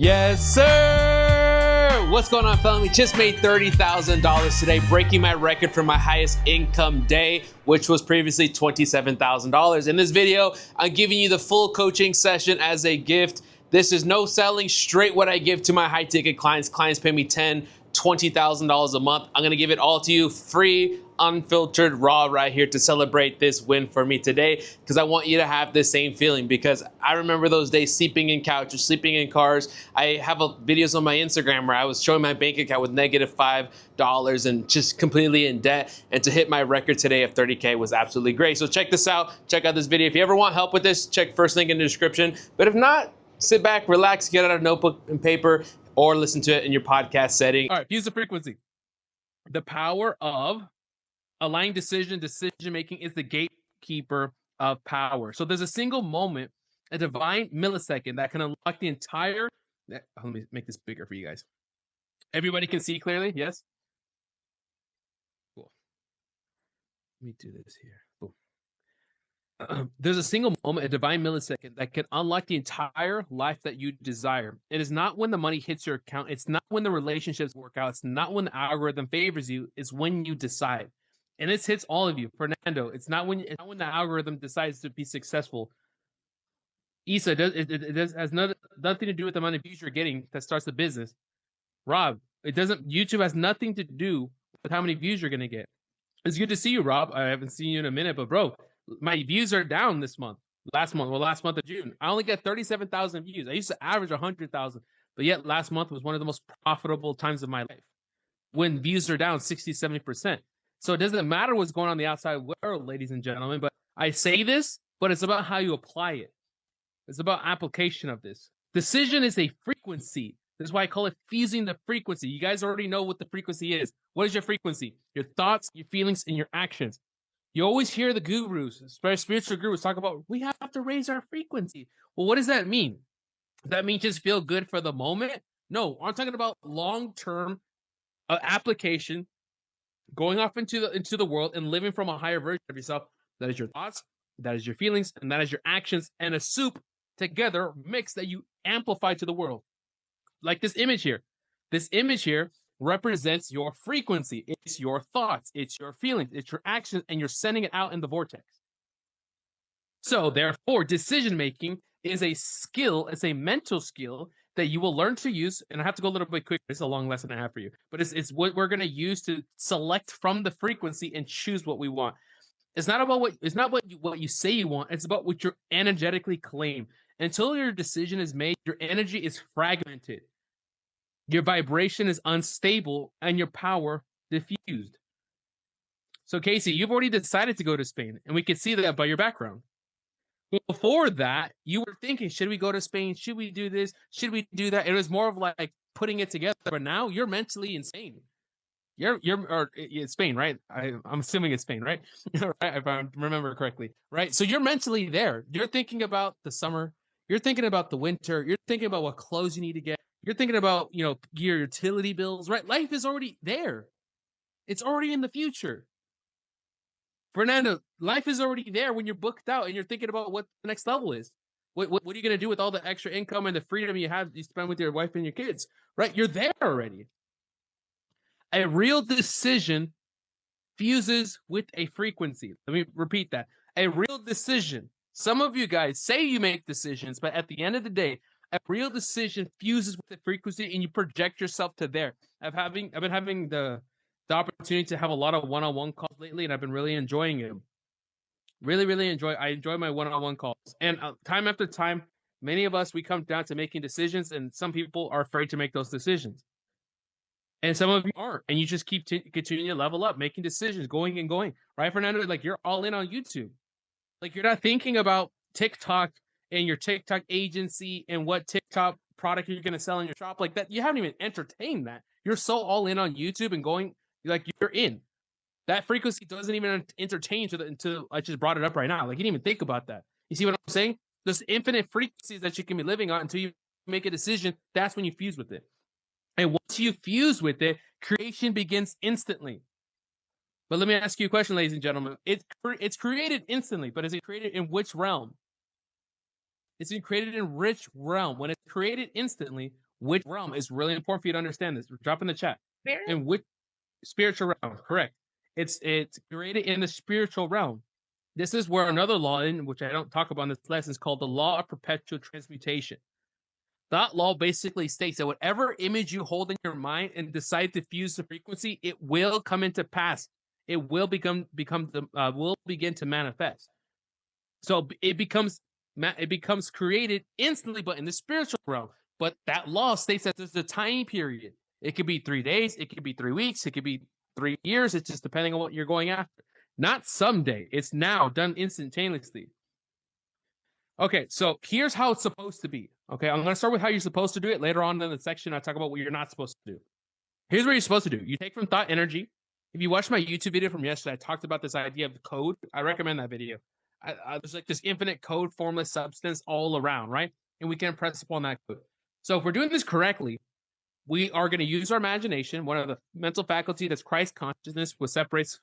Yes, sir! What's going on, family? Just made $30,000 today, breaking my record for my highest income day, which was previously $27,000. In this video, I'm giving you the full coaching session as a gift. This is no selling, straight what I give to my high ticket clients. Clients pay me $10,000, $20,000 a month. I'm gonna give it all to you free, unfiltered, raw right here to celebrate this win for me today, because I want you to have the same feeling, because I remember those days sleeping in couches, sleeping in cars. I have videos on my Instagram where I was showing my bank account with -$5 and just completely in debt, and to hit my record today of 30K was absolutely great. So check this out, check out this video. If you ever want help with this, check first link in the description. But if not, sit back, relax, get out a notebook and paper, or listen to it in your podcast setting. All right, use the frequency. The power of aligning decision-making is the gatekeeper of power. So there's a single moment, a divine millisecond that can unlock the entire... Let me make this bigger for you guys. Everybody can see clearly? Yes? Cool. Let me do this here. Boom. There's a single moment, a divine millisecond, that can unlock the entire life that you desire. It is not when the money hits your account. It's not when the relationships work out. It's not when the algorithm favors you. It's when you decide. And this hits all of you. Fernando, it's not when the algorithm decides to be successful. Isa, it has nothing to do with the amount of views you're getting that starts the business. Rob, YouTube has nothing to do with how many views you're going to get. It's good to see you, Rob. I haven't seen you in a minute, but bro, my views are down this month. Last month of June, I only got 37,000 views. I used to average 100,000, but yet last month was one of the most profitable times of my life when views are down 60-70%. So it doesn't matter what's going on in the outside world, ladies and gentlemen, but I say this, but it's about how you apply it. It's about application of this. Decision is a frequency. This is why I call it fusing the frequency. You guys already know what the frequency is. What is your frequency? Your thoughts, your feelings, and your actions. You always hear the gurus, especially spiritual gurus, talk about, we have to raise our frequency. Well, what does that mean? Does that mean just feel good for the moment? No, I'm talking about long-term application, going off into the world and living from a higher version of yourself. That is your thoughts, that is your feelings, and that is your actions, and a soup together mix that you amplify to the world. Like this image here. This image here represents your frequency. It's your thoughts, it's your feelings, it's your actions, and you're sending it out in the vortex. So therefore, decision making is a skill, it's a mental skill that you will learn to use. And I have to go a little bit quicker. It's a long lesson I have for you, but it's what we're going to use to select from the frequency and choose what we want. It's not about what you say you want. It's about what you energetically claim. Until your decision is made, your energy is fragmented. Your vibration is unstable and your power diffused. So Casey, you've already decided to go to Spain, and we can see that by your background. Before that, you were thinking, should we go to Spain? Should we do this? Should we do that? It was more of like putting it together. But now you're mentally insane. It's Spain, right? I'm assuming it's Spain, right? Right? If I remember correctly, right? So you're mentally there. You're thinking about the summer. You're thinking about the winter. You're thinking about what clothes you need to get. You're thinking about, your utility bills, right? Life is already there. It's already in the future. Fernando, life is already there when you're booked out and you're thinking about what the next level is. What are you going to do with all the extra income and the freedom you spend with your wife and your kids, right? You're there already. A real decision fuses with a frequency. Let me repeat that. A real decision. Some of you guys say you make decisions, but at the end of the day, a real decision fuses with the frequency and you project yourself to there. I've been having the opportunity to have a lot of one-on-one calls lately, and I've been really enjoying it. I enjoy my one-on-one calls. And time after time, many of us, we come down to making decisions, and some people are afraid to make those decisions. And some of you aren't, and you just keep continuing to level up, making decisions, going and going. Right, Fernando? Like, you're all in on YouTube. Like, you're not thinking about TikTok and your TikTok agency and what TikTok product you're going to sell in your shop. Like that, you haven't even entertained that. You're so all in on YouTube and going, like, you're in. That frequency doesn't even entertain until I just brought it up right now. Like, you didn't even think about that. You see what I'm saying? There's infinite frequencies that you can be living on until you make a decision. That's when you fuse with it. And once you fuse with it, creation begins instantly. But let me ask you a question, ladies and gentlemen. It's created instantly, but is it created in which realm? It's been created in rich realm. When it's created instantly, which realm is really important for you to understand this. Drop in the chat. In which spiritual realm? Correct. It's created in the spiritual realm. This is where another law, in which I don't talk about in this lesson, is called the law of perpetual transmutation. That law basically states that whatever image you hold in your mind and decide to fuse the frequency, it will come into pass. It will will begin to manifest. So it becomes created instantly, but in the spiritual realm. But that law states that there's a time period. It could be 3 days, it could be 3 weeks, it could be 3 years. It's just depending on what you're going after. Not someday. It's now, done instantaneously. Okay, so here's how it's supposed to be. Okay, I'm going to start with how you're supposed to do it. Later on in the section, I talk about what you're not supposed to do. Here's what you're supposed to do. You take from thought energy. If you watched my YouTube video from yesterday, I talked about this idea of code. I recommend that video. There's like this infinite code, formless substance all around, right? And we can impress upon that code. So if we're doing this correctly, we are going to use our imagination, one of the mental faculty that's Christ consciousness, which separates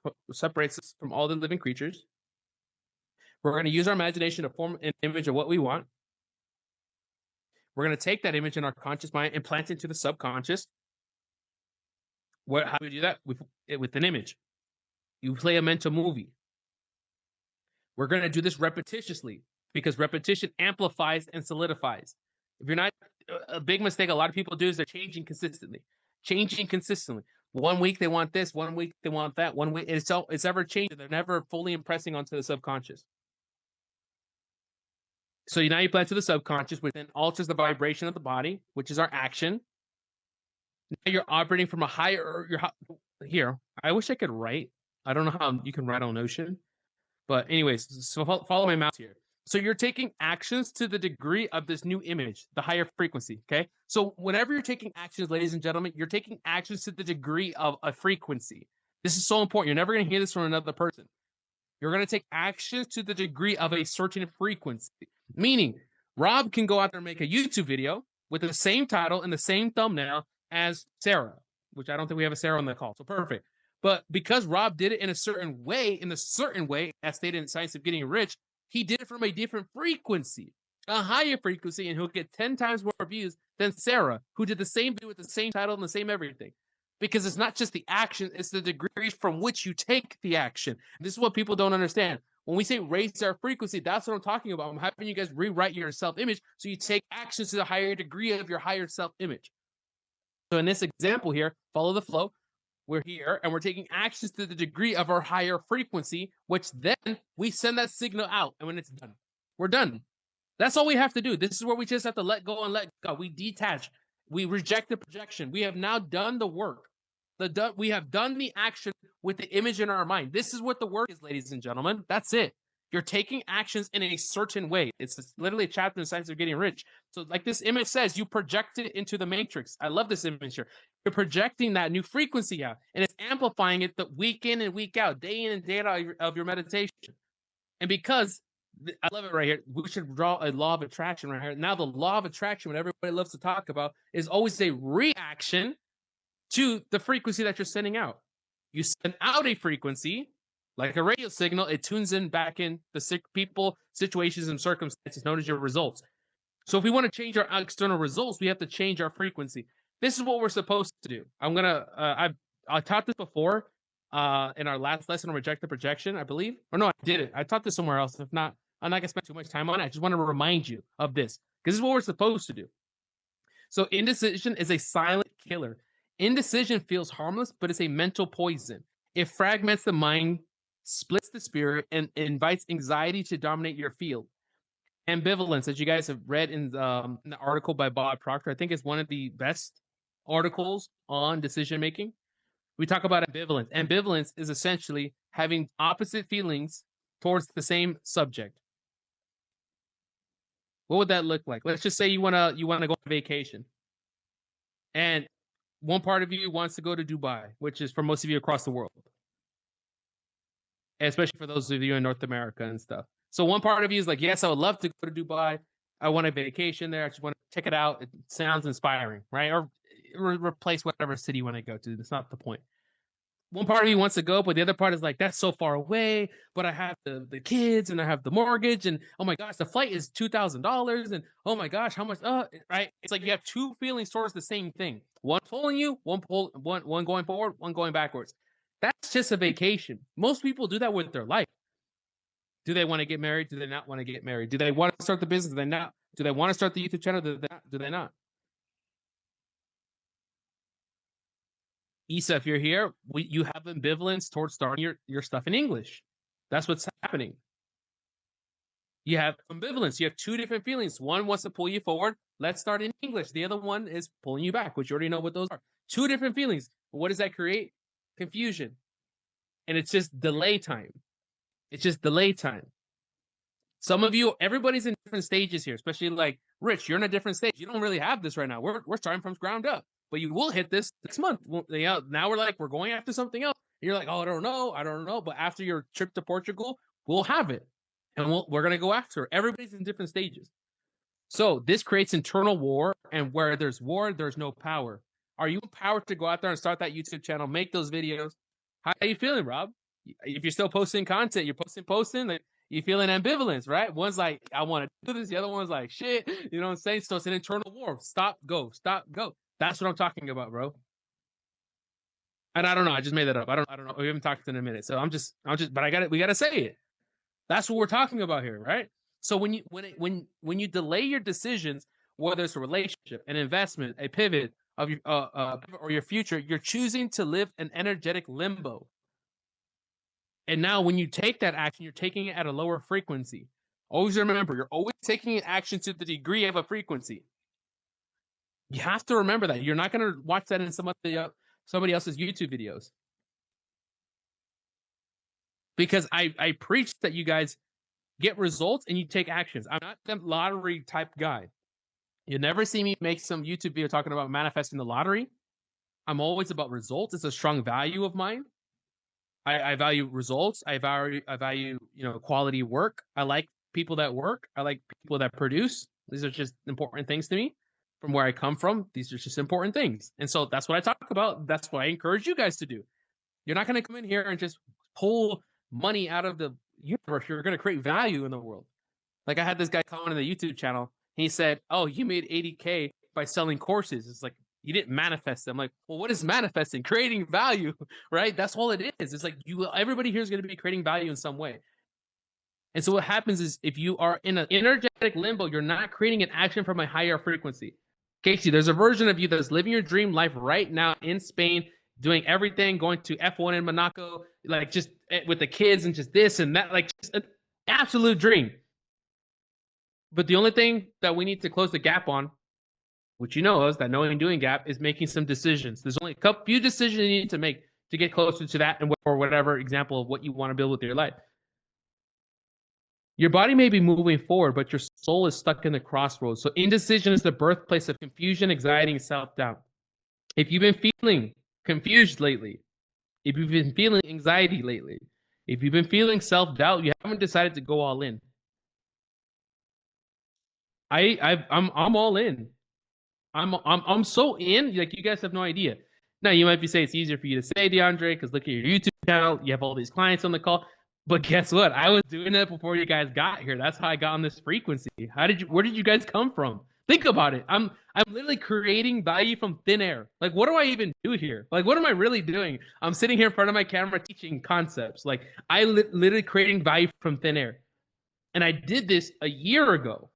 us from all the living creatures. We're going to use our imagination to form an image of what we want. We're going to take that image in our conscious mind and plant it into the subconscious. How do we do that? With an image. You play a mental movie. We're going to do this repetitiously because repetition amplifies and solidifies. If you're not, a big mistake a lot of people do is they're changing consistently. 1 week they want this, 1 week they want that, 1 week it's ever changing. They're never fully impressing onto the subconscious. So now you plant to the subconscious, which then alters the vibration of the body, which is our action. Now you're operating from a higher. Here. I wish I could write. I don't know how you can write on Notion, but anyways, so follow my mouse here. So you're taking actions to the degree of this new image, the higher frequency. Okay. So whenever you're taking actions, ladies and gentlemen, you're taking actions to the degree of a frequency. This is so important. You're never going to hear this from another person. You're going to take actions to the degree of a certain frequency. Meaning, Rob can go out there and make a YouTube video with the same title and the same thumbnail as Sarah, which I don't think we have a Sarah on the call. So perfect. But because Rob did it in a certain way, as stated in Science of Getting Rich, he did it from a different frequency, a higher frequency, and he'll get 10 times more views than Sarah, who did the same video with the same title and the same everything. Because it's not just the action, it's the degree from which you take the action. This is what people don't understand. When we say raise our frequency, that's what I'm talking about. I'm having you guys rewrite your self-image so you take actions to the higher degree of your higher self-image. So in this example here, follow the flow. We're here and we're taking actions to the degree of our higher frequency, which then we send that signal out. And when it's done, we're done. That's all we have to do. This is where we just have to let go and let go. We detach. We reject the projection. We have now done the work. We have done the action with the image in our mind. This is what the work is, ladies and gentlemen. That's it. You're taking actions in a certain way. It's literally a chapter in Science of Getting Rich. So like this image says, you project it into the matrix. I love this image here. You're projecting that new frequency out, and it's amplifying it the week in and week out, day in and day out of your meditation. And because, I love it right here, we should draw a law of attraction right here. Now the law of attraction, what everybody loves to talk about, is always a reaction to the frequency that you're sending out. You send out a frequency, like a radio signal, it tunes in back in the sick people, situations, and circumstances known as your results. So if we want to change our external results, we have to change our frequency. This is what we're supposed to do. I taught this before in our last lesson on reject the projection, I believe. Or no, I did it. I taught this somewhere else. If not, I'm not going to spend too much time on it. I just want to remind you of this because this is what we're supposed to do. So indecision is a silent killer. Indecision feels harmless, but it's a mental poison. It fragments the mind, splits the spirit, and invites anxiety to dominate your field. Ambivalence, as you guys have read in the article by Bob Proctor, I think is one of the best articles on decision making. We talk about ambivalence. Ambivalence is essentially having opposite feelings towards the same subject. What would that look like? Let's just say you wanna go on vacation, and one part of you wants to go to Dubai, which is for most of you across the world, especially for those of you in North America and stuff. So one part of you is like, yes, I would love to go to Dubai. I want a vacation there. I just want to check it out. It sounds inspiring, right? Or replace whatever city you want to go to. That's not the point. one part of you wants to go, but the other part is like, that's so far away. But I have the kids and I have the mortgage, and oh my gosh, the flight is $2,000, and oh my gosh, how much? Right? It's like you have two feelings towards the same thing. One pulling you, one going forward, one going backwards. That's just a vacation. Most people do that with their life. Do they want to get married? Do they not want to get married? Do they want to start the business? Do they not? Do they want to start the YouTube channel? Do they not? Isa, if you're here, you have ambivalence towards starting your stuff in English. That's what's happening. You have ambivalence. You have two different feelings. One wants to pull you forward. Let's start in English. The other one is pulling you back, which you already know what those are. Two different feelings. What does that create? Confusion. And it's just delay time. It's just delay time. Some of you, everybody's in different stages here, especially like Rich, you're in a different stage. You don't really have this right now. We're starting from ground up, but you will hit this month. Now we're going after something else. You're like, oh, I don't know. But after your trip to Portugal, we'll have it, and we're gonna go after it. Everybody's in different stages. So this creates internal war, and where there's war, there's no power. Are you empowered to go out there and start that YouTube channel, make those videos? How are you feeling, Rob? If you're still posting content, you're posting, like, you feeling ambivalence, right? One's like, I want to do this. The other one's like, shit. You know what I'm saying? So it's an internal war. Stop, go. That's what I'm talking about, bro. And I don't know. I just made that up. I don't know. We haven't talked in a minute. So but we got to say it. That's what we're talking about here, right? So when you delay your decisions, whether it's a relationship, an investment, a pivot of your or your future, you're choosing to live an energetic limbo. And now when you take that action, you're taking it at a lower frequency. Always remember, you're always taking an action to the degree of a frequency. You have to remember that. You're not going to watch that in somebody else's YouTube videos. Because I preach that you guys get results and you take actions. I'm not the lottery type guy. You never see me make some YouTube video talking about manifesting the lottery. I'm always about results. It's a strong value of mine. I value results. I value quality work. I like people that work. I like people that produce. These are just important things to me. From where I come from, these are just important things. And so that's what I talk about. That's what I encourage you guys to do. You're not going to come in here and just pull money out of the universe. You're going to create value in the world. Like I had this guy comment on the YouTube channel. He said, "Oh, you made 80K by selling courses." It's like, you didn't manifest them. Like, well, what is manifesting? Creating value, right? That's all it is. It's like everybody here is going to be creating value in some way. And so what happens is if you are in an energetic limbo, you're not creating an action from a higher frequency. Casey, there's a version of you that's living your dream life right now in Spain, doing everything, going to F1 in Monaco, like just with the kids and just this and that, like just an absolute dream. But the only thing that we need to close the gap on, which you know is that knowing and doing gap, is making some decisions. There's only a few decisions you need to make to get closer to that, and or whatever example of what you want to build with your life. Your body may be moving forward, but your soul is stuck in the crossroads. So indecision is the birthplace of confusion, anxiety, and self-doubt. If you've been feeling confused lately, if you've been feeling anxiety lately, if you've been feeling self-doubt, you haven't decided to go all in. I'm all in. I'm so in, like you guys have no idea. Now you might be saying it's easier for you to say, DeAndre, because look at your YouTube channel. You have all these clients on the call. But guess what? I was doing it before you guys got here. That's how I got on this frequency. Where did you guys come from? Think about it. I'm literally creating value from thin air. Like, what do I even do here? Like, what am I really doing? I'm sitting here in front of my camera teaching concepts. Like, I literally creating value from thin air. And I did this a year ago,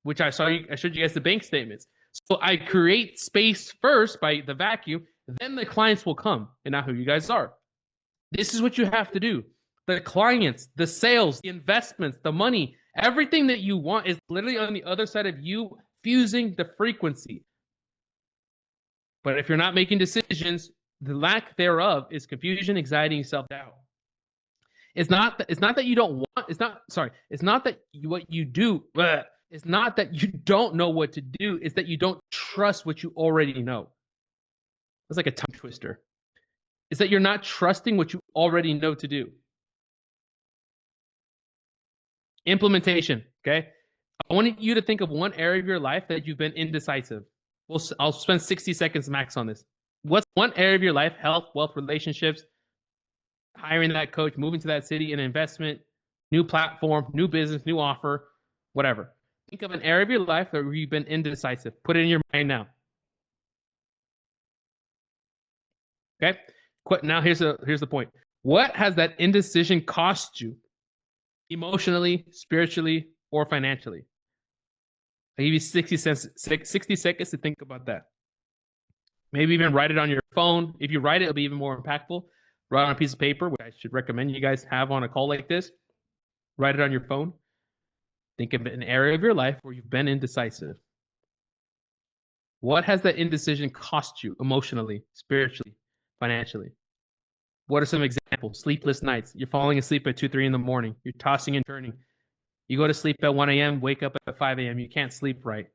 which I showed you guys the bank statements. So I create space first by the vacuum, then the clients will come. And now who you guys are. This is what you have to do. The clients, the sales, the investments, the money, everything that you want is literally on the other side of you fusing the frequency. But if you're not making decisions, the lack thereof is confusion, anxiety, and self-doubt. It's not that you don't want, it's not that what you do, it's not that you don't know what to do, it's that you don't trust what you already know. It's like a tongue twister. It's that you're not trusting what you already know to do. Implementation, okay? I want you to think of one area of your life that you've been indecisive. I'll spend 60 seconds max on this. What's one area of your life, health, wealth, relationships, hiring that coach, moving to that city, an investment, new platform, new business, new offer, whatever. Think of an area of your life where you've been indecisive. Put it in your mind now. Okay. Now here's the point. What has that indecision cost you, emotionally, spiritually, or financially? I'll give you 60 seconds to think about that. Maybe even write it on your phone. If you write it, it'll be even more impactful. Write on a piece of paper, which I should recommend you guys have on a call like this. Write it on your phone. Think of an area of your life where you've been indecisive. What has that indecision cost you emotionally, spiritually, financially? What are some examples? Sleepless nights. You're falling asleep at 2, 3 in the morning. You're tossing and turning. You go to sleep at 1 a.m., wake up at 5 a.m. You can't sleep right.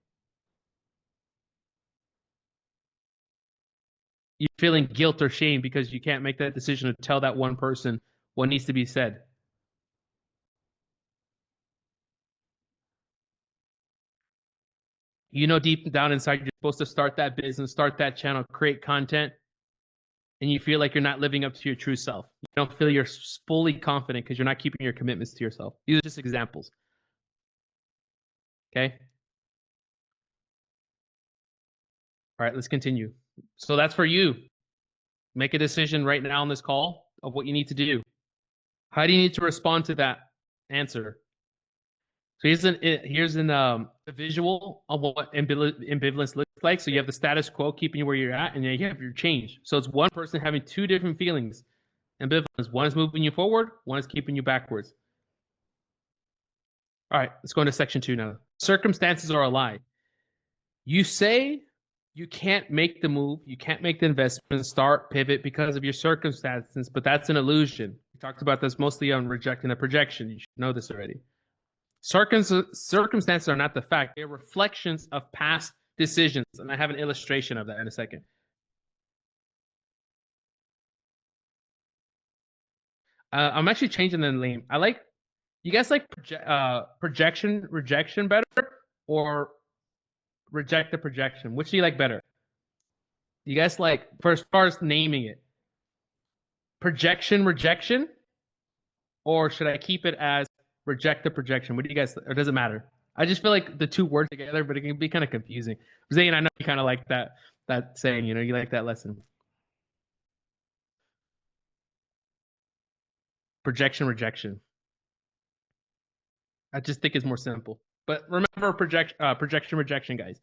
You're feeling guilt or shame because you can't make that decision to tell that one person what needs to be said. You know, deep down inside, you're supposed to start that business, start that channel, create content, and you feel like you're not living up to your true self. You don't feel you're fully confident because you're not keeping your commitments to yourself. These are just examples. Okay. All right, let's continue. So that's for you. Make a decision right now on this call of what you need to do. How do you need to respond to that answer? So here's a visual of what ambivalence looks like. So you have the status quo keeping you where you're at, and then you have your change. So it's one person having two different feelings. Ambivalence. One is moving you forward, one is keeping you backwards. All right, let's go into section 2 now. Circumstances are a lie. You say you can't make the move, you can't make the investment, start, pivot because of your circumstances, but that's an illusion. We talked about this mostly on rejecting the projection. You should know this already. Circumstances are not the fact. They're reflections of past decisions. And I have an illustration of that in a second. I'm actually changing the name. You guys like projection, rejection better or reject the projection? Which do you like better? You guys like, for as far as naming it, projection, rejection? Or should I keep it as reject the projection? What do you guys, or does it matter? I just feel like the two words together, but it can be kind of confusing. Zane, I know you kind of like that saying, you like that lesson. Projection, rejection. I just think it's more simple. But remember projection, rejection, guys.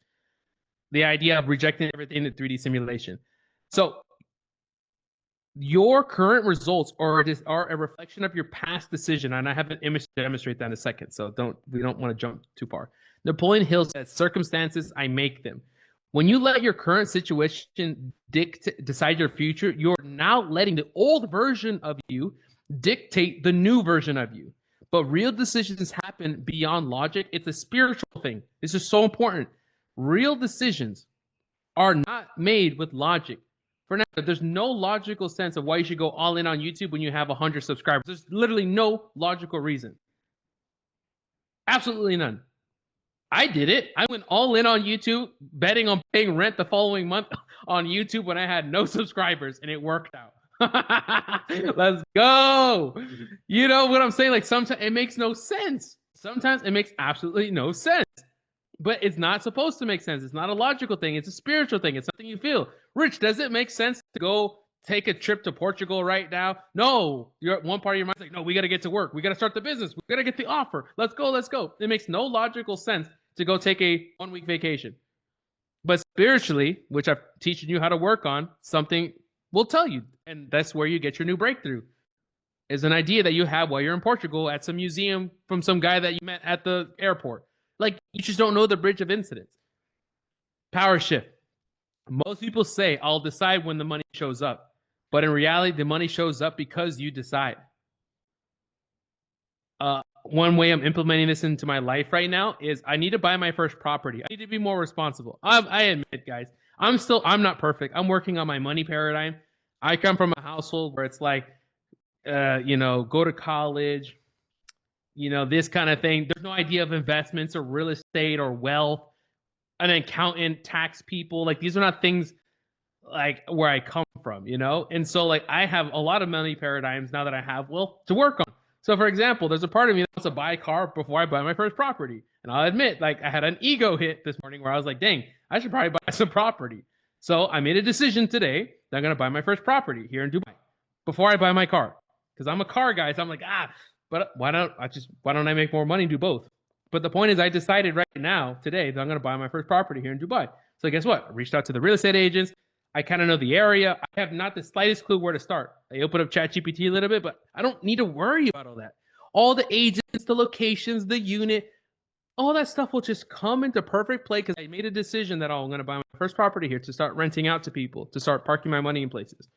The idea of rejecting everything in the 3D simulation. So your current results are a reflection of your past decision, and I have an image to demonstrate that in a second. So we don't want to jump too far. Napoleon Hill says, "Circumstances, I make them." When you let your current situation decide your future, you're now letting the old version of you dictate the new version of you. But real decisions happen beyond logic. It's a spiritual thing. This is so important. Real decisions are not made with logic. For now, there's no logical sense of why you should go all in on YouTube when you have 100 subscribers. There's literally no logical reason. Absolutely none. I did it. I went all in on YouTube, betting on paying rent the following month on YouTube when I had no subscribers, and it worked out. Let's go. You know what I'm saying? Like sometimes it makes no sense. Sometimes it makes absolutely no sense. But it's not supposed to make sense. It's not a logical thing. It's a spiritual thing. It's something you feel. Rich, does it make sense to go take a trip to Portugal right now? No. One part of your mind's like, no, we got to get to work. We got to start the business. We got to get the offer. Let's go. Let's go. It makes no logical sense to go take a 1-week vacation. But spiritually, which I'm teaching you how to work on, something will tell you. And that's where you get your new breakthrough. Is an idea that you have while you're in Portugal at some museum from some guy that you met at the airport. Like, you just don't know the bridge of incidents. Power shift. Most people say, I'll decide when the money shows up. But in reality, the money shows up because you decide. One way I'm implementing this into my life right now is I need to buy my first property. I need to be more responsible. I admit, guys, I'm not perfect. I'm working on my money paradigm. I come from a household where it's like, go to college, this kind of thing. There's no idea of investments or real estate or wealth, an accountant, tax people. Like, these are not things like where I come from, you know? And so like I have a lot of money paradigms now that I have to work on. So for example, there's a part of me that wants to buy a car before I buy my first property. And I'll admit, like I had an ego hit this morning where I was like, dang, I should probably buy some property. So I made a decision today that I'm going to buy my first property here in Dubai before I buy my car. Because I'm a car guy. So I'm like, but why don't I make more money and do both? But the point is I decided right now, today, that I'm going to buy my first property here in Dubai. So guess what? I reached out to the real estate agents. I kind of know the area. I have not the slightest clue where to start. I opened up ChatGPT a little bit, but I don't need to worry about all that. All the agents, the locations, the unit, all that stuff will just come into perfect play because I made a decision that I'm going to buy my first property here to start renting out to people, to start parking my money in places.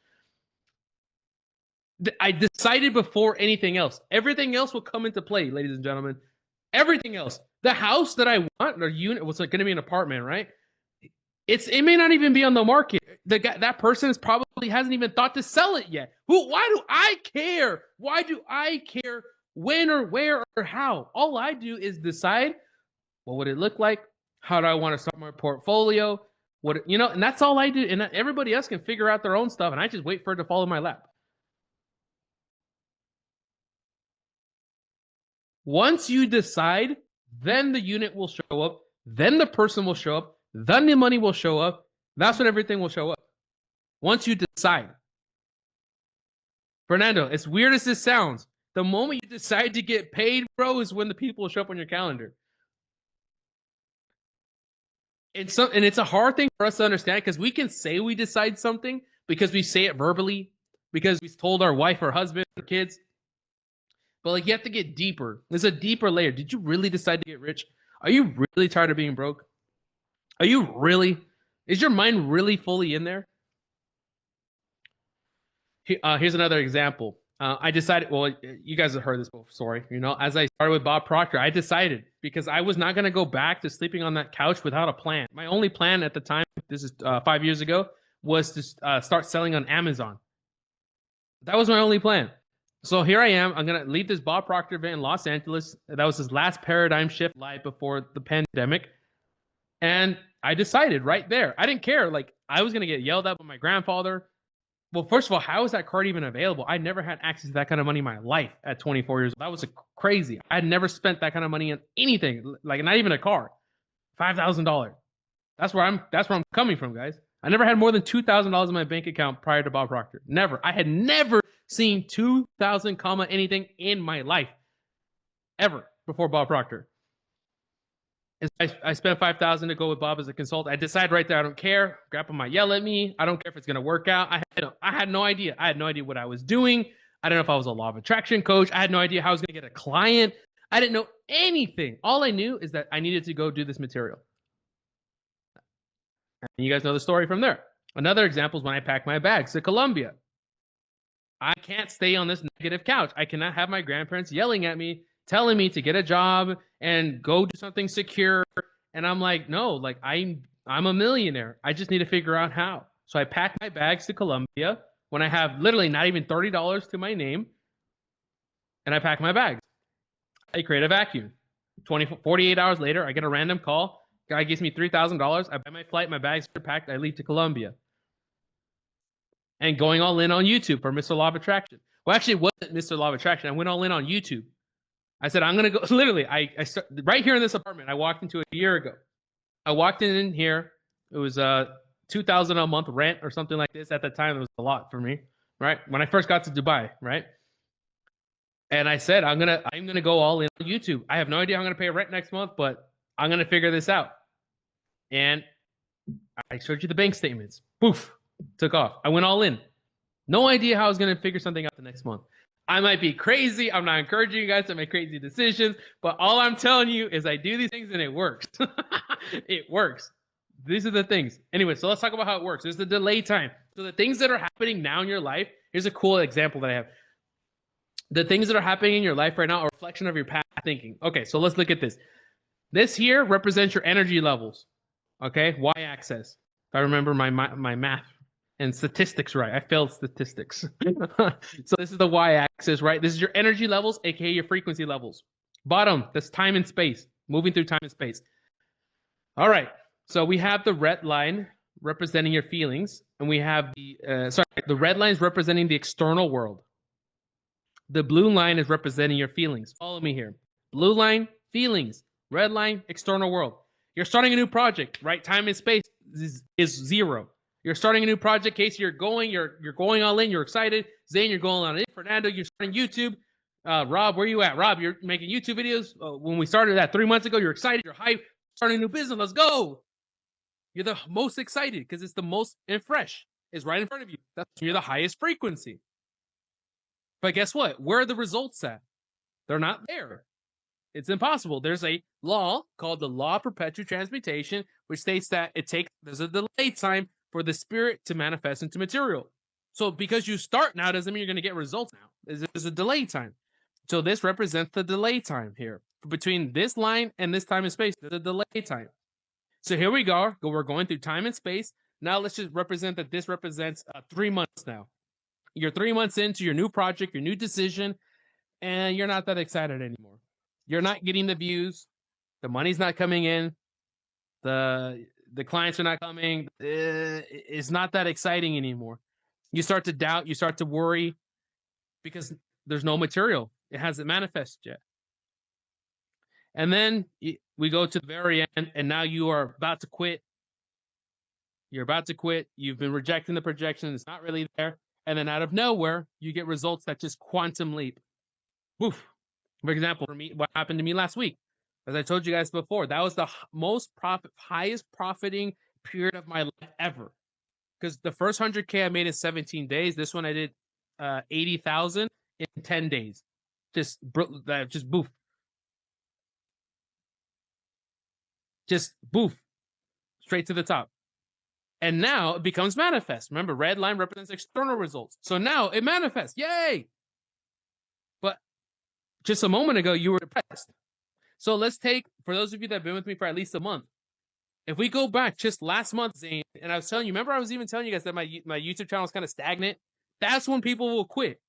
I decided before anything else. Everything else will come into play, ladies and gentlemen. Everything else. The house that I want, or unit, was going to be an apartment, right? It may not even be on the market. That person is probably hasn't even thought to sell it yet. Why do I care? Why do I care when or where or how? All I do is decide what would it look like? How do I want to start my portfolio? And that's all I do. And everybody else can figure out their own stuff, and I just wait for it to fall in my lap. Once you decide, then the unit will show up, then the person will show up, then the money will show up. That's when everything will show up. Once you decide. Fernando, as weird as this sounds, the moment you decide to get paid, bro, is when the people will show up on your calendar. And it's a hard thing for us to understand because we can say we decide something because we say it verbally, because we told our wife or husband or kids. But like you have to get deeper. There's a deeper layer. Did you really decide to get rich? Are you really tired of being broke? Are you really? Is your mind really fully in there? Here's another example. I decided, well, you guys have heard this before, sorry. As I started with Bob Proctor, I decided because I was not going to go back to sleeping on that couch without a plan. My only plan at the time, this is 5 years ago, was to start selling on Amazon. That was my only plan. So here I am. I'm going to leave this Bob Proctor event in Los Angeles. That was his last paradigm shift live before the pandemic. And I decided right there. I didn't care. Like, I was going to get yelled at by my grandfather. Well, first of all, how is that card even available? I never had access to that kind of money in my life at 24 years old. That was crazy. I had never spent that kind of money on anything, like not even a car. $5,000. That's where I'm coming from, guys. I never had more than $2,000 in my bank account prior to Bob Proctor. Never. I had never seen 2,000 comma anything in my life ever before Bob Proctor. I spent $5,000 to go with Bob as a consultant. I decided right there, I don't care. Grandpa might yell at me. I don't care if it's going to work out. I had no idea. I had no idea what I was doing. I don't know if I was a law of attraction coach. I had no idea how I was going to get a client. I didn't know anything. All I knew is that I needed to go do this material. And you guys know the story from there. Another example is when I packed my bags to Colombia. I can't stay on this negative couch. I cannot have my grandparents yelling at me, telling me to get a job and go do something secure. And I'm like, no, like I'm a millionaire. I just need to figure out how. So I packed my bags to Colombia when I have literally not even $30 to my name. And I pack my bags. I create a vacuum. 48 hours later, I get a random call. Guy gives me $3,000. I buy my flight. My bags are packed. I leave to Colombia. And going all in on YouTube for Mr. Law of Attraction. Well, actually, it wasn't Mr. Law of Attraction. I went all in on YouTube. I said, I'm going to go, literally, I right here in this apartment, I walked into it a year ago. I walked in here. It was $2,000 a month rent or something like this. At the time, it was a lot for me, right? When I first got to Dubai, right? And I said, I'm gonna go all in on YouTube. I have no idea how I'm going to pay rent next month, but I'm going to figure this out. And I showed you the bank statements. Poof, took off. I went all in. No idea how I was going to figure something out the next month. I might be crazy. I'm not encouraging you guys to make crazy decisions, but all I'm telling you is I do these things and it works. It works. These are the things. Anyway, so let's talk about how it works. There's the delay time. So the things that are happening now in your life, here's a cool example that I have. The things that are happening in your life right now are a reflection of your past thinking. Okay, so let's look at this. This here represents your energy levels. Okay, y-axis. If I remember my math and statistics right. I failed statistics. So this is the y-axis, right? This is your energy levels, aka your frequency levels. Bottom, that's time and space, moving through time and space. All right, so we have the red line representing your feelings, and we have the red line is representing the external world. The blue line is representing your feelings. Follow me here. Blue line, feelings. Red line, external world. You're starting a new project, right? Time and space is 0. You're starting a new project. Casey, you're going all in. You're excited. Zane, you're going on in. Fernando, you're starting YouTube. Rob, where you at? Rob, you're making YouTube videos. When we started that 3 months ago, you're excited. You're hyped. Starting a new business. Let's go. You're the most excited because it's the most and fresh. It's right in front of you. You're the highest frequency. But guess what? Where are the results at? They're not there. It's impossible. There's a law called the law of perpetual transmutation, which states that there's a delay time for the spirit to manifest into material. So because you start now doesn't mean you're going to get results now. There's a delay time. So this represents the delay time here. Between this line and this time and space, there's a delay time. So here we go. We're going through time and space. Now let's just represent that this represents 3 months now. You're 3 months into your new project, your new decision, and you're not that excited anymore. You're not getting the views. The money's not coming in. The clients are not coming. It's not that exciting anymore. You start to doubt. You start to worry because there's no material. It hasn't manifested yet. And then we go to the very end, and now you are about to quit. You're about to quit. You've been rejecting the projection. It's not really there. And then out of nowhere, you get results that just quantum leap. Woof. For example, for me, what happened to me last week, as I told you guys before, that was the highest profiting period of my life ever. Because the first 100K I made in 17 days. This one I did 80,000 in 10 days. Just boof. Just boof. Straight to the top. And now it becomes manifest. Remember, red line represents external results. So now it manifests. Yay! But just a moment ago, you were depressed. So let's take, for those of you that have been with me for at least a month, if we go back just last month, Zane, and I was telling you, remember I was even telling you guys that my YouTube channel is kind of stagnant? That's when people will quit.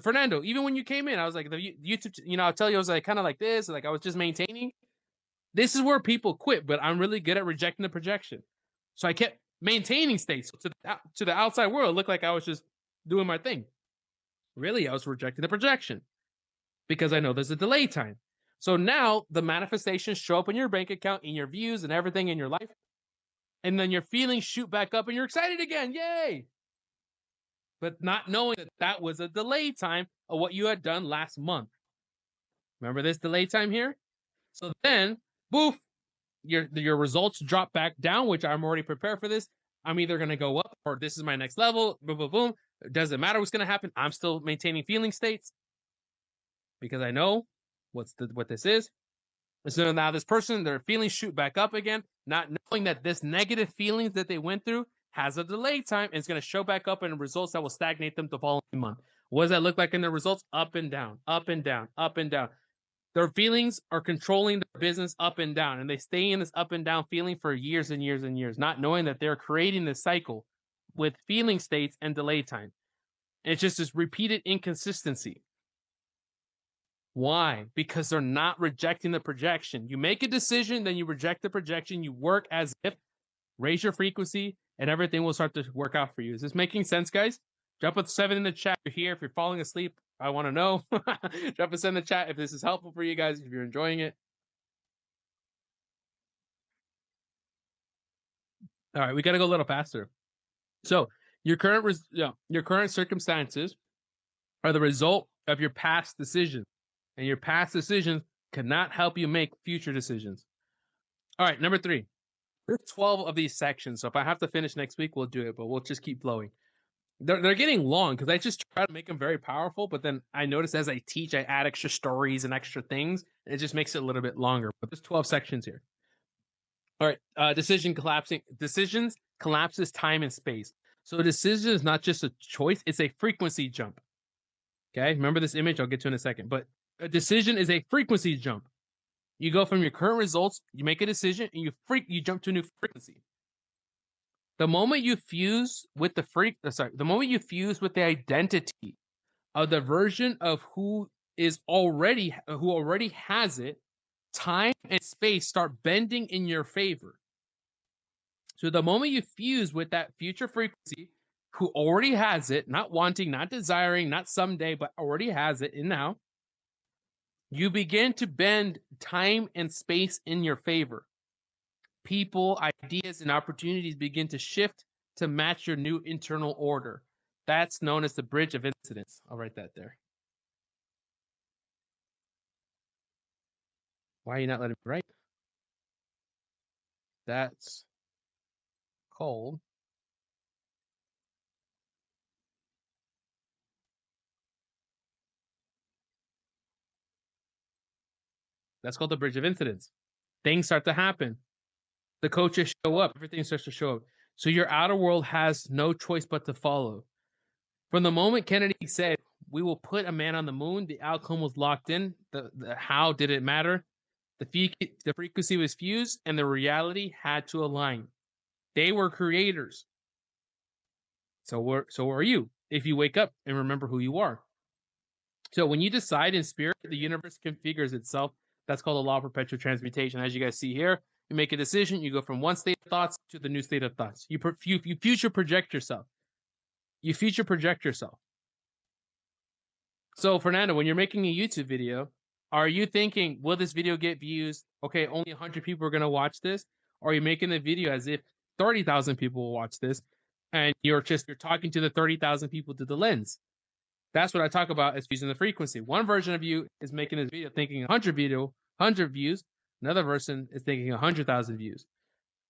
Fernando, even when you came in, I was like, the YouTube, I'll tell you, I was like kind of like this, like I was just maintaining. This is where people quit, but I'm really good at rejecting the projection. So I kept maintaining states. So to the outside world, it looked like I was just doing my thing. Really, I was rejecting the projection because I know there's a delay time. So now the manifestations show up in your bank account, in your views, and everything in your life. And then your feelings shoot back up and you're excited again. Yay! But not knowing that was a delay time of what you had done last month. Remember this delay time here? So then, boof, your results drop back down, which I'm already prepared for this. I'm either going to go up or this is my next level. Boom, boom, boom. It doesn't matter what's going to happen. I'm still maintaining feeling states because I know what this is. So now this person, their feelings shoot back up again, not knowing that this negative feelings that they went through has a delay time and it's going to show back up in results that will stagnate them the following month. What does that look like in the results? Up and down, up and down, up and down. Their feelings are controlling their business up and down, and they stay in this up and down feeling for years and years and years, not knowing that they're creating this cycle with feeling states and delay time. And it's just this repeated inconsistency. Why? Because they're not rejecting the projection. You make a decision, then you reject the projection. You work as if, raise your frequency, and everything will start to work out for you. Is this making sense, guys? Drop a 7 in the chat if you're here. If you're falling asleep, I want to know. Drop a 7 in the chat if this is helpful for you guys, if you're enjoying it. All right, we got to go a little faster. So your current circumstances are the result of your past decisions. And your past decisions cannot help you make future decisions. All right, number 3. There's 12 of these sections. So if I have to finish next week, we'll do it, but we'll just keep flowing. They're getting long because I just try to make them very powerful, but then I notice as I teach, I add extra stories and extra things, and it just makes it a little bit longer. But there's 12 sections here. All right, decisions collapses time and space. So a decision is not just a choice, it's a frequency jump. Okay, remember this image? I'll get to in a second. But a decision is a frequency jump. You go from your current results, you make a decision, and you jump to a new frequency. The moment you fuse with the moment you fuse with the identity of the version of who already has it, time and space start bending in your favor. So the moment you fuse with that future frequency, who already has it, not wanting, not desiring, not someday, but already has it in now, you begin to bend time and space in your favor. People, ideas, and opportunities begin to shift to match your new internal order. That's known as the bridge of incidence. I'll write that there. Why are you not letting me write? That's called the bridge of incidence. Things start to happen. The coaches show up. Everything starts to show up. So your outer world has no choice but to follow. From the moment Kennedy said, "We will put a man on the moon," the outcome was locked in. The how did it matter? The frequency was fused, and the reality had to align. They were creators. So are you. If you wake up and remember who you are. So when you decide in spirit, the universe configures itself. That's called the law of perpetual transmutation. As you guys see here, you make a decision, you go from one state of thoughts to the new state of thoughts. You future project yourself. You future project yourself. So Fernando, when you're making a YouTube video, are you thinking, will this video get views? Okay, only 100 people are going to watch this. Or are you making the video as if 30,000 people will watch this, and you're talking to the 30,000 people through the lens? That's what I talk about as using the frequency. One version of you is making this video thinking 100 views. Another person is thinking 100,000 views.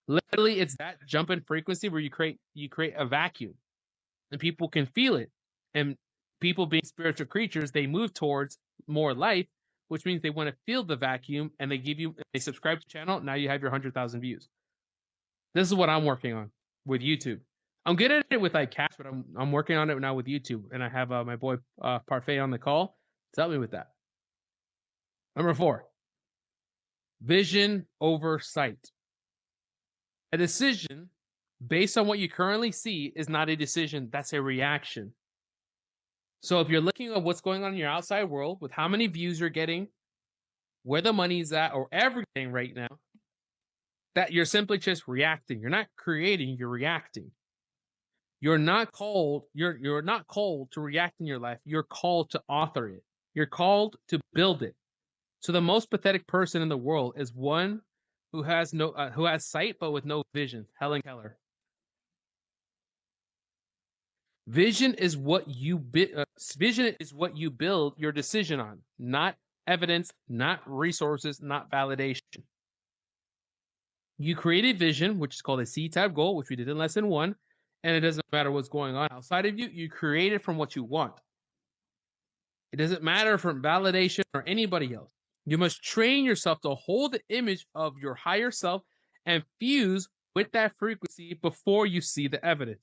Literally, it's that jump in frequency where you create a vacuum, and people can feel it. And people being spiritual creatures, they move towards more life, which means they want to feel the vacuum, and they subscribe to the channel. Now you have your 100,000 views. This is what I'm working on with YouTube. I'm good at it with like cash, but I'm working on it now with YouTube, and I have my boy Parfait on the call to help me with that. Number 4, vision over sight. A decision based on what you currently see is not a decision, that's a reaction. So if you're looking at what's going on in your outside world, with how many views you're getting, where the money's at, or everything right now, that you're simply just reacting. You're not creating, you're reacting. You're not called to react in your life. You're called to author it. You're called to build it. So the most pathetic person in the world is one who has sight but with no vision. Helen Keller. Vision is what you build your decision on, not evidence, not resources, not validation. You create a vision, which is called a C-type goal, which we did in lesson 1. And it doesn't matter what's going on outside of you. You create it from what you want. It doesn't matter from validation or anybody else. You must train yourself to hold the image of your higher self and fuse with that frequency before you see the evidence.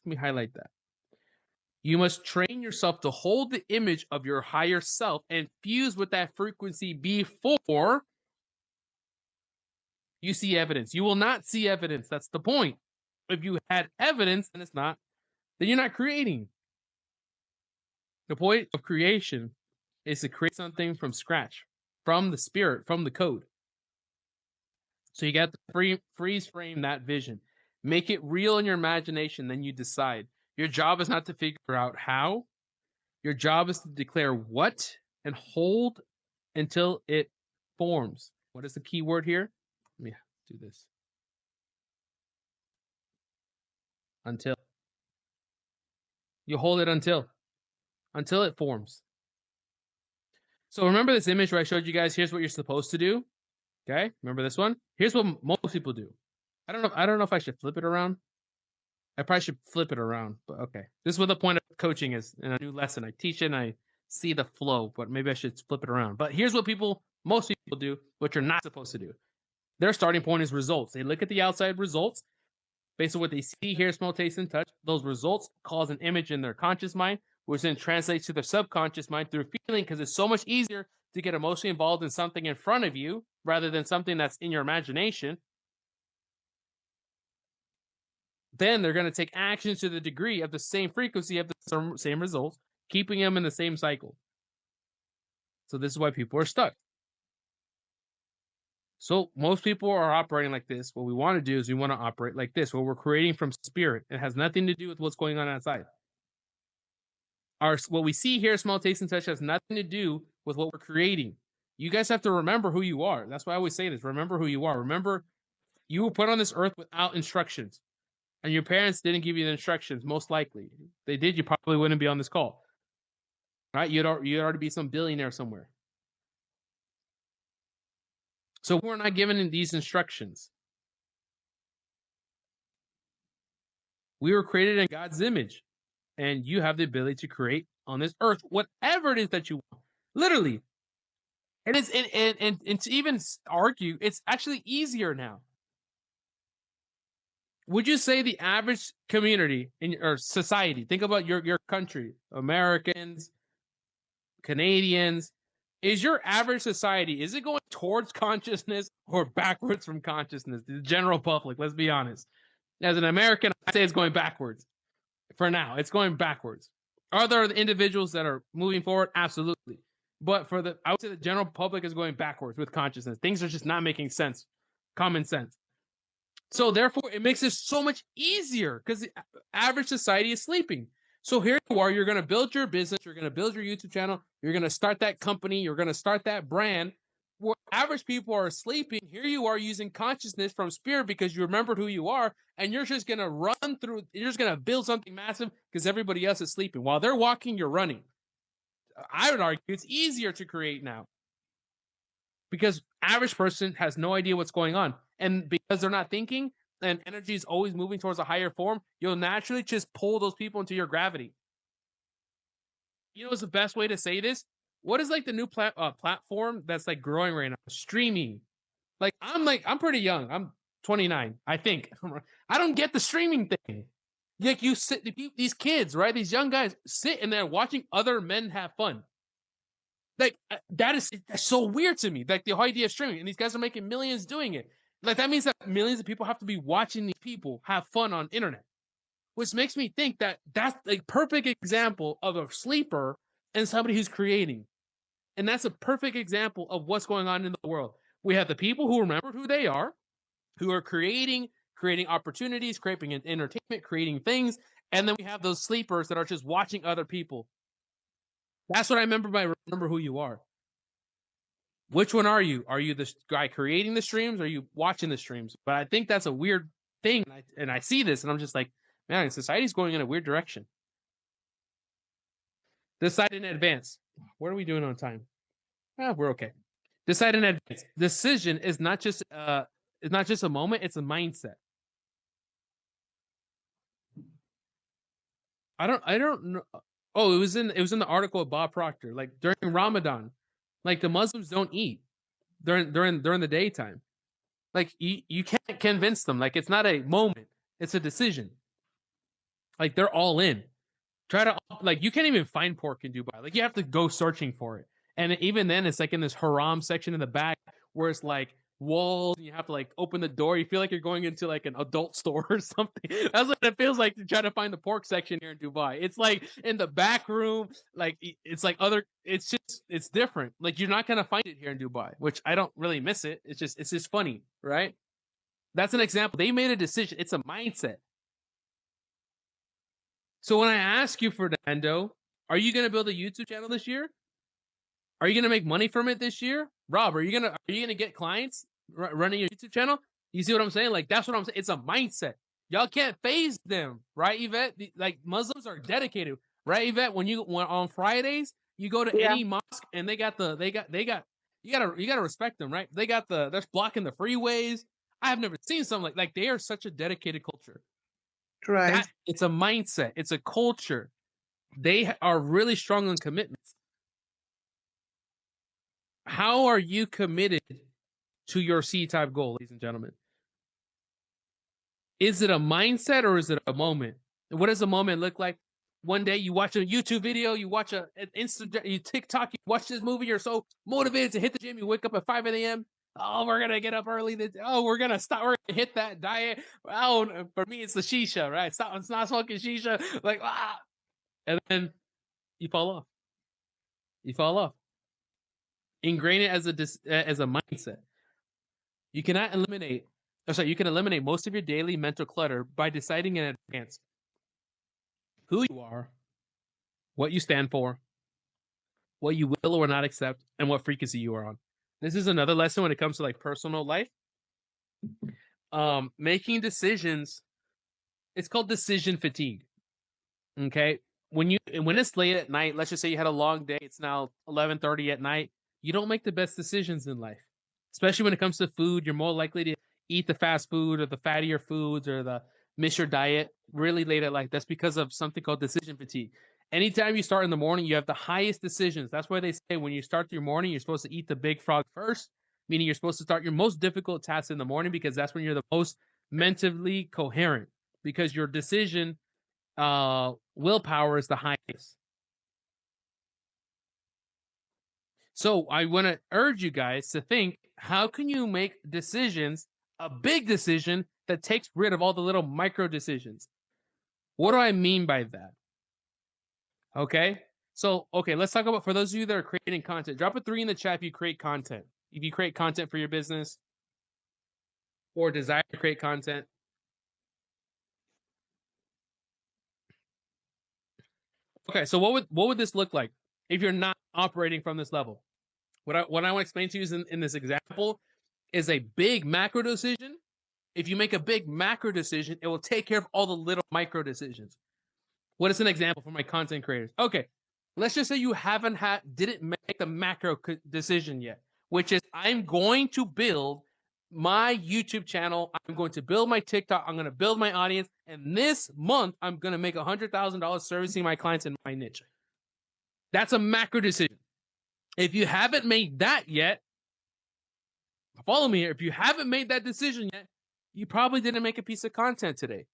Let me highlight that. You must train yourself to hold the image of your higher self and fuse with that frequency before you see evidence. You will not see evidence. That's the point. If you had evidence and it's not, then you're not creating. The point of creation is to create something from scratch, from the spirit, from the code. So you got to freeze frame that vision. Make it real in your imagination, then you decide. Your job is not to figure out how. Your job is to declare what and hold until it forms. What is the key word here? Let me do this. Until. You hold it until it forms. So remember this image where I showed you guys, here's what you're supposed to do. Okay, remember this one? Here's what most people do. I don't know if I should flip it around. I probably should flip it around, but okay. This is what the point of coaching is in a new lesson. I teach it and I see the flow, but maybe I should flip it around. But here's what most people do, what you're not supposed to do. Their starting point is results. They look at the outside results. Based on what they see, hear, smell, taste, and touch, those results cause an image in their conscious mind, which then translates to their subconscious mind through feeling, because it's so much easier to get emotionally involved in something in front of you rather than something that's in your imagination. Then they're going to take actions to the degree of the same frequency of the same results, keeping them in the same cycle. So this is why people are stuck. So most people are operating like this. What we want to do is we want to operate like this, where we're creating from spirit. It has nothing to do with what's going on outside. What we see here, smell, taste, and touch, has nothing to do with what we're creating. You guys have to remember who you are. That's why I always say this. Remember who you are. Remember, you were put on this earth without instructions. And your parents didn't give you the instructions, most likely. If they did, you probably wouldn't be on this call. Right? You'd already be some billionaire somewhere. So we're not given these instructions. We were created in God's image, and you have the ability to create on this earth whatever it is that you want. Literally. And it's and to even argue, it's actually easier now. Would you say the average community or society, think about your country, Americans, Canadians, is your average society, is it going towards consciousness or backwards from consciousness? The general public, let's be honest. As an American, I say it's going backwards. For now, it's going backwards. Are there individuals that are moving forward? Absolutely. But I would say the general public is going backwards with consciousness. Things are just not making sense. Common sense. So therefore, it makes it so much easier because the average society is sleeping. So here you are, you're going to build your business, you're going to build your YouTube channel, you're going to start that company, you're going to start that brand. Where average people are sleeping, here you are using consciousness from spirit because you remembered who you are, and you're just going to run through, you're just going to build something massive because everybody else is sleeping. While they're walking, you're running. I would argue it's easier to create now because average person has no idea what's going on. And because they're not thinking and energy is always moving towards a higher form, you'll naturally just pull those people into your gravity. You know what's the best way to say this? What is like the new platform that's like growing right now? Streaming. I'm pretty young. I'm 29, I think. I don't get the streaming thing. Like you sit, these kids, right? These young guys sit in there watching other men have fun. Like that's so weird to me. Like the whole idea of streaming, and these guys are making millions doing it. Like that means that millions of people have to be watching these people have fun on internet, which makes me think that that's a perfect example of a sleeper and somebody who's creating. And that's a perfect example of what's going on in the world. We have the people who remember who they are, who are creating opportunities, creating entertainment, creating things. And then we have those sleepers that are just watching other people. That's what I remember by remember who you are. Which one are you? Are you the guy creating the streams? Or are you watching the streams? But I think that's a weird thing. And I see this and I'm just like, man, society's going in a weird direction. Decide in advance. What are we doing on time? We're okay. Decide in advance. Decision is not just a moment, it's a mindset. I don't know. Oh, it was in the article of Bob Proctor. Like during Ramadan, like the Muslims don't eat during the daytime. Like you can't convince them. Like it's not a moment, it's a decision. Like they're all in. Try to like you can't even find pork in Dubai. Like you have to go searching for it. And even then it's like in this haram section in the back where it's like walls and you have to like open the door. You feel like you're going into like an adult store or something. That's what it feels like to try to find the pork section here in Dubai. It's like in the back room, like it's like it's different. Like you're not gonna find it here in Dubai, which I don't really miss it. It's just funny, right? That's an example. They made a decision. It's a mindset. So when I ask you, Fernando, are you gonna build a YouTube channel this year? Are you gonna make money from it this year? Rob, are you gonna get clients running your YouTube channel? You see what I'm saying? Like that's what I'm saying. It's a mindset. Y'all can't phase them, right, Yvette? Like Muslims are dedicated, right, Yvette? When on Fridays you go to any mosque and they got you gotta respect them, right? They're blocking the freeways. I have never seen something like they are such a dedicated culture. Right. It's a mindset. It's a culture. They are really strong on commitments. How are you committed to your C-type goal, ladies and gentlemen? Is it a mindset or is it a moment? What does a moment look like? One day you watch a YouTube video, you watch an Instagram, you TikTok, you watch this movie, you're so motivated to hit the gym, you wake up at 5 a.m. Oh, we're gonna get up early. We're gonna hit that diet. Oh, for me, it's the shisha, right? It's not smoking shisha. Like, and then you fall off. You fall off. Ingrain it as a mindset. You cannot eliminate, you can eliminate most of your daily mental clutter by deciding in advance who you are, what you stand for, what you will or not accept, and what frequency you are on. This is another lesson when it comes to like personal life. Making decisions, it's called decision fatigue. Okay. When it's late at night, let's just say you had a long day, it's now 11:30 at night, you don't make the best decisions in life. Especially when it comes to food, you're more likely to eat the fast food or the fattier foods or the miss your diet really late at night. That's because of something called decision fatigue. Anytime you start in the morning, you have the highest decisions. That's why they say when you start your morning, you're supposed to eat the big frog first, meaning you're supposed to start your most difficult tasks in the morning because that's when you're the most mentally coherent because your decision willpower is the highest. So I want to urge you guys to think, how can you make decisions, a big decision that takes rid of all the little micro decisions? What do I mean by that? Okay. So, okay, let's talk about, for those of you that are creating content, drop a 3 in the chat if you create content. If you create content for your business or desire to create content. Okay, so what would this look like if you're not operating from this level? What I want to explain to you in this example is a big macro decision. If you make a big macro decision, it will take care of all the little micro decisions. What is an example for my content creators? Okay, let's just say you didn't make the macro decision yet, which is I'm going to build my YouTube channel. I'm going to build my TikTok. I'm going to build my audience. And this month, I'm going to make $100,000 servicing my clients in my niche. That's a macro decision. If you haven't made that yet, follow me here. If you haven't made that decision yet, you probably didn't make a piece of content today.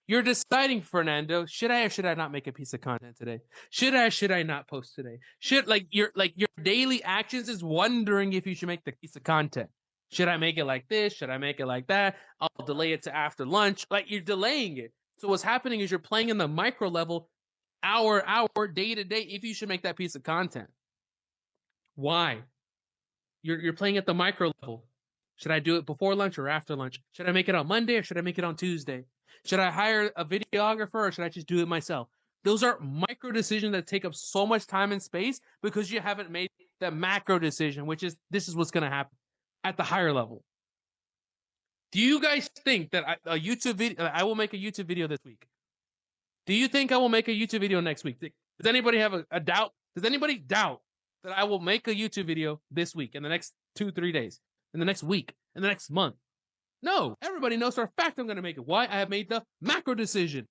You're deciding, Fernando, should I or should I not make a piece of content today? Should I not post today? Your daily actions is wondering if you should make the piece of content. Should I make it like this? Should I make it like that? I'll delay it to after lunch. Like, you're delaying it. So what's happening is you're playing in the micro level, hour, day to day, if you should make that piece of content. Why? You're playing at the micro level. Should I do it before lunch or after lunch? Should I make it on Monday or should I make it on Tuesday? Should I hire a videographer or should I just do it myself? Those are micro decisions that take up so much time and space because you haven't made the macro decision, which is this is what's going to happen at the higher level. Do you guys think that I will make a YouTube video this week? Do you think I will make a YouTube video next week? Does anybody have a doubt? Does anybody doubt that I will make a YouTube video this week, in the next 2-3 days, in the next week, in the next month? No, everybody knows for a fact I'm going to make it. Why? I have made the macro decision.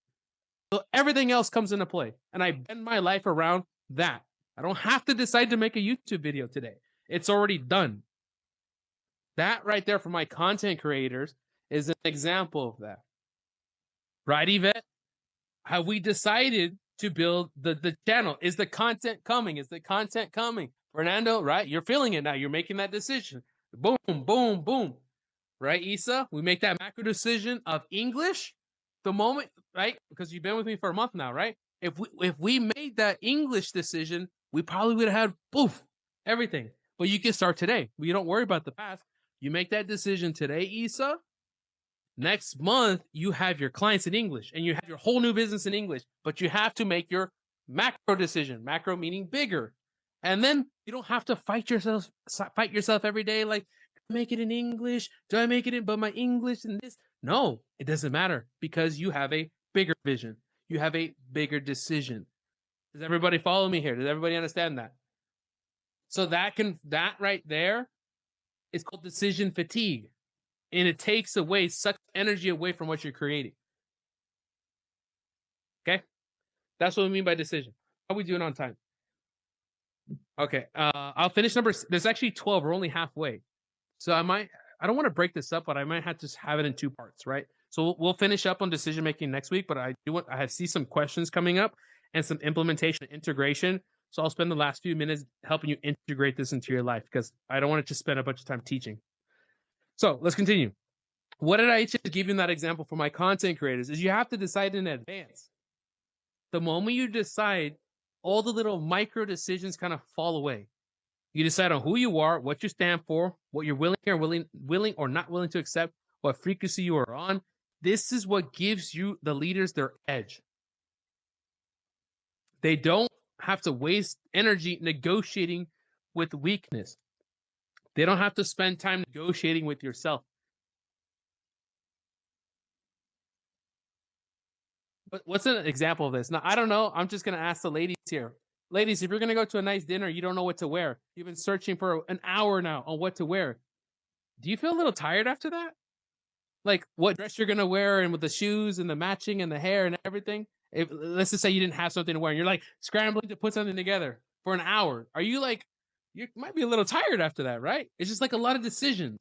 So everything else comes into play. And I bend my life around that. I don't have to decide to make a YouTube video today. It's already done. That right there for my content creators is an example of that. Right, Yvette? Have we decided to build the channel? Is the content coming? Is the content coming? Fernando, right? You're feeling it now. You're making that decision. Boom, boom, boom. Right, Isa? We make that macro decision of English the moment, right? Because you've been with me for a month now, right? If we made that English decision, we probably would have had poof, everything. But you can start today. You don't worry about the past. You make that decision today, Isa. Next month, you have your clients in English and you have your whole new business in English, but you have to make your macro decision, macro meaning bigger. And then you don't have to fight yourself every day. Like, make it in English? Do I make it in, but my English and this? No, it doesn't matter because you have a bigger vision. You have a bigger decision. Does everybody follow me here? Does everybody understand that? So that right there is called decision fatigue. And it sucks energy away from what you're creating. Okay? That's what we mean by decision. How are we doing on time? Okay, I'll finish there's actually 12. We're only halfway. So I don't want to break this up, but I might have to have it in 2 parts, right? So we'll finish up on decision making next week, but I see some questions coming up and some implementation integration. So I'll spend the last few minutes helping you integrate this into your life because I don't want to just spend a bunch of time teaching. So let's continue. What did I just give you in that example for my content creators is you have to decide in advance. The moment you decide, all the little micro decisions kind of fall away. You decide on who you are, what you stand for, what you're willing or not willing to accept, what frequency you are on. This is what gives you the leaders their edge. They don't have to waste energy negotiating with weakness. They don't have to spend time negotiating with yourself. But what's an example of this? Now, I don't know. I'm just going to ask the ladies here. Ladies, if you're going to go to a nice dinner, you don't know what to wear. You've been searching for an hour now on what to wear. Do you feel a little tired after that? Like what dress you're going to wear and with the shoes and the matching and the hair and everything? If, let's just say you didn't have something to wear and you're like scrambling to put something together for an hour. Are you like, you might be a little tired after that, right? It's just like a lot of decisions.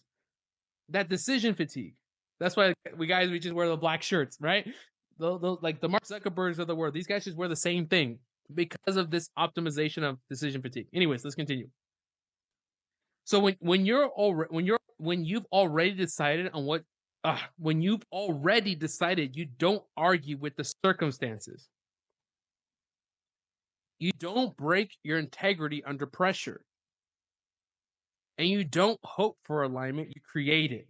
That decision fatigue. That's why we just wear the black shirts, right? Like the Mark Zuckerbergs of the world. These guys just wear the same thing because of this optimization of decision fatigue. Anyways, let's continue. So when you've already decided on what when you've already decided, you don't argue with the circumstances. You don't break your integrity under pressure. And you don't hope for alignment, you create it.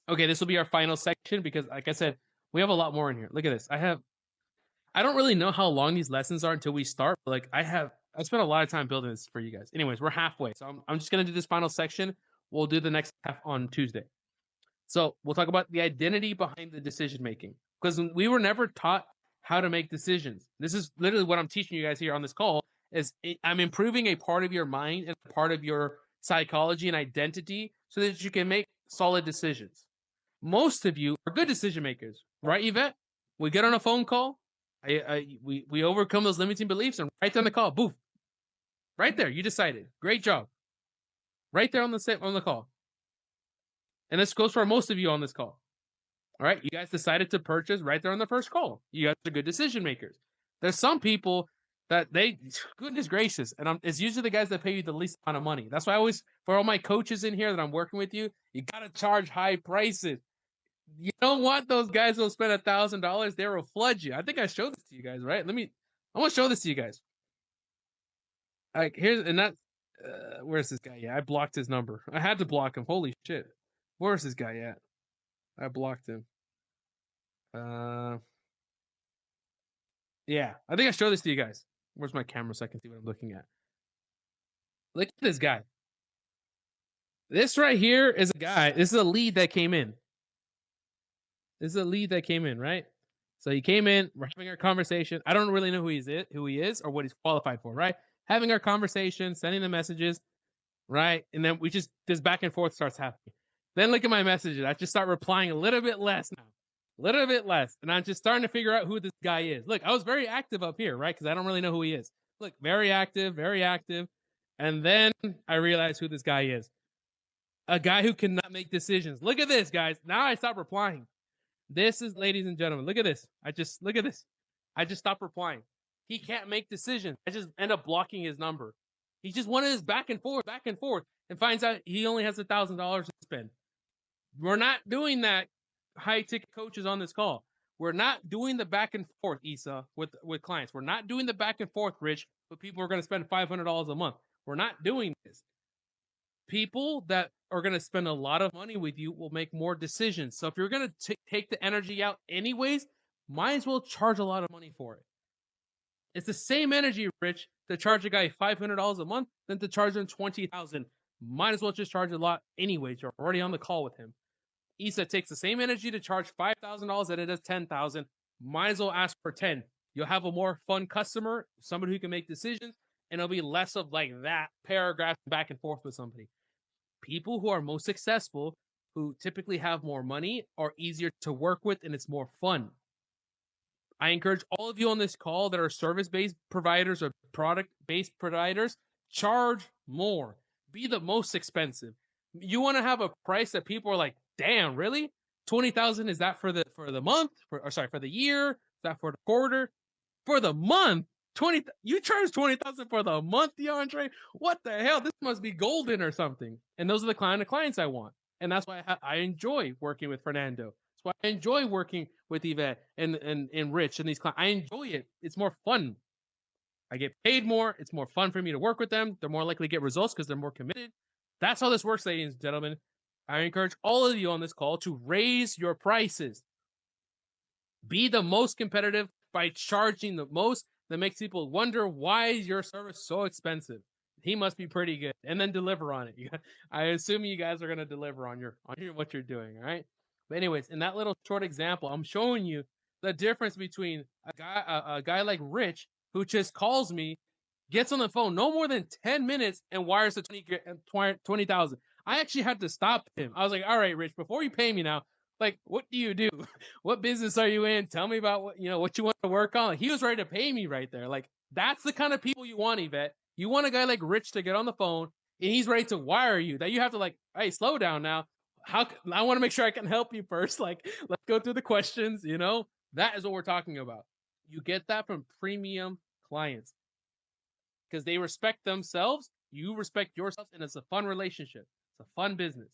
Okay, this will be our final section because, like I said, we have a lot more in here. Look at this. I don't really know how long these lessons are until we start, but like I spent a lot of time building this for you guys. Anyways, we're halfway. So I'm just going to do this final section. We'll do the next half on Tuesday. So we'll talk about the identity behind the decision making, because we were never taught how to make decisions. This is literally what I'm teaching you guys here on this call. I'm improving a part of your mind and a part of your psychology and identity so that you can make solid decisions. Most of you are good decision makers, right, Yvette? We get on a phone call, we overcome those limiting beliefs, and right there on the call, boom, right there, you decided. Great job. Right there on the call. And this goes for most of you on this call. All right, you guys decided to purchase right there on the first call. You guys are good decision makers. There's some people that goodness gracious, and it's usually the guys that pay you the least amount of money. That's why I always, for all my coaches in here that I'm working with you gotta charge high prices. You don't want those guys who'll spend $1,000. They will flood you. I think I showed this to you guys, right? I'm gonna show this to you guys. Like where's this guy? Yeah, I blocked his number. I had to block him. Holy shit. Where's this guy at? I blocked him. Yeah, I think I showed this to you guys. Where's my camera so I can see what I'm looking at? Look at this guy. This right here is a guy. This is a lead that came in. Right? So he came in. We're having our conversation. I don't really know who he is, or what he's qualified for, right? Having our conversation, sending the messages, right? And then this back and forth starts happening. Then look at my messages. I just start replying a little bit less now. A little bit less. And I'm just starting to figure out who this guy is. Look, I was very active up here, right? Because I don't really know who he is. Look, very active, very active. And then I realize who this guy is. A guy who cannot make decisions. Look at this, guys. Now I stop replying. This is, ladies and gentlemen, look at this. Look at this. I just stopped replying. He can't make decisions. I just end up blocking his number. He just wanted his back and forth, and finds out he only has $1,000 to spend. We're not doing that, high ticket coaches on this call. We're not doing the back and forth, Isa, with clients. We're not doing the back and forth, Rich, with people who are going to spend $500 a month. We're not doing this. People that are going to spend a lot of money with you will make more decisions. So if you're going to take the energy out anyways, might as well charge a lot of money for it. It's the same energy, Rich, to charge a guy $500 a month than to charge him $20,000. Might as well just charge a lot anyways. You're already on the call with him. Isa takes the same energy to charge $5,000 that it does $10,000. Might as well ask for 10. You'll have a more fun customer, somebody who can make decisions, and it'll be less of like that paragraph back and forth with somebody. People who are most successful, who typically have more money, are easier to work with, and it's more fun. I encourage all of you on this call that are service-based providers or product-based providers, charge more. Be the most expensive. You want to have a price that people are like, damn, really? 20,000, is that for the month? For the year? Is that for the quarter? For the month? You charge 20,000 for the month, DeAndre? What the hell? This must be golden or something. And those are the kind of clients I want. And that's why I enjoy working with Fernando. That's why I enjoy working with Yvette and Rich and these clients. I enjoy it. It's more fun. I get paid more. It's more fun for me to work with them. They're more likely to get results because they're more committed. That's how this works, ladies and gentlemen. I encourage all of you on this call to raise your prices. Be the most competitive by charging the most. That makes people wonder, why is your service so expensive? He must be pretty good, and then deliver on it. I assume you guys are going to deliver on your what you're doing, all right? But anyways, in that little short example, I'm showing you the difference between a guy like Rich, who just calls me, gets on the phone no more than 10 minutes, and wires the 20,000. I actually had to stop him. I was like, all right, Rich, before you pay me now, like, what do you do? What business are you in? Tell me about what you want to work on. Like, he was ready to pay me right there. Like, that's the kind of people you want, Yvette. You want a guy like Rich to get on the phone and he's ready to wire you. That you have to like, hey, slow down now. I want to make sure I can help you first. Like, let's go through the questions. That is what we're talking about. You get that from premium clients because they respect themselves. You respect yourself, and it's a fun relationship. It's a fun business.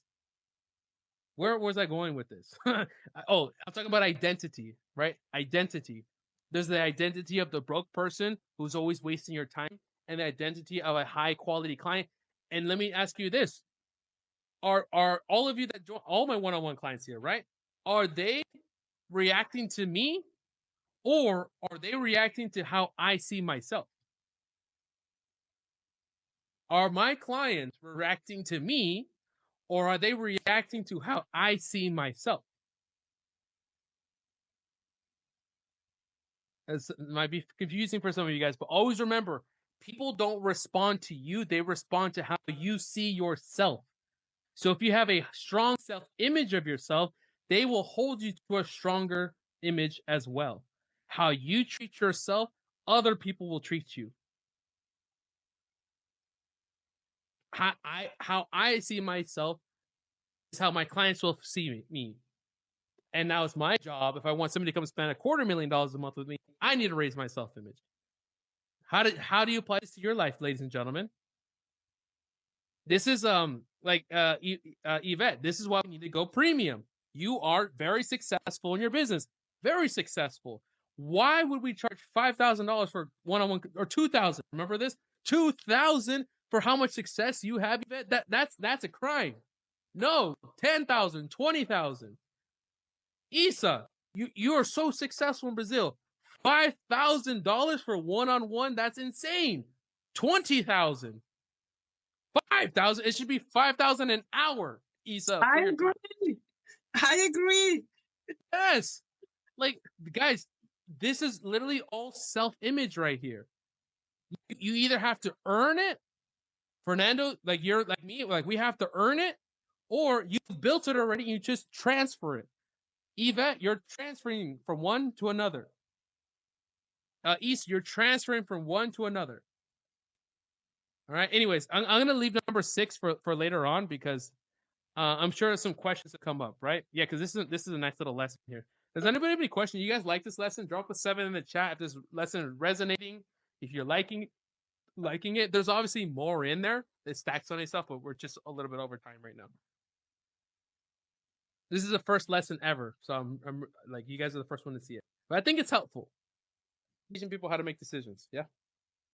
Where was I going with this? Oh, I'm talking about identity, right? Identity. There's the identity of the broke person who's always wasting your time, and the identity of a high quality client. And let me ask you this: Are all of you that join, all my one-on-one clients here, right? Are they reacting to me, or are they reacting to how I see myself? Are my clients reacting to me, or are they reacting to how I see myself? It might be confusing for some of you guys, but always remember, people don't respond to you, they respond to how you see yourself. So if you have a strong self-image of yourself, they will hold you to a stronger image as well. How you treat yourself, other people will treat you. How I see myself is how my clients will see me. And now it's my job. If I want somebody to come spend $250,000 a month with me, I need to raise my self-image. How do you apply this to your life, ladies and gentlemen? This is Yvette. This is why we need to go premium. You are very successful in your business, very successful. Why would we charge $5,000 for one-on-one, or $2,000? Remember this, $2,000 for how much success you have, Yvette? That's a crime. No, $10,000, $20,000. Isa, you are so successful in Brazil. $5,000 for one-on-one? That's insane. 20,000. 5,000. It should be 5,000 an hour, Isa. I agree. I agree. Yes. Like, guys, this is literally all self-image right here. You either have to earn it, Fernando, like you're like me, like we have to earn it, or you built it already, you just transfer it. Yvette, you're transferring from one to another. East, you're transferring from one to another. All right. Anyways, I'm going to leave number 6 for later on because I'm sure some questions will come up, right? Yeah, because this is a nice little lesson here. Does anybody have any questions? You guys like this lesson? Drop a 7 in the chat if this lesson is resonating. If you're liking it, there's obviously more in there. It stacks on itself, but we're just a little bit over time right now. This is the first lesson ever, so I'm like, you guys are the first one to see it. But I think it's helpful, teaching people how to make decisions. Yeah.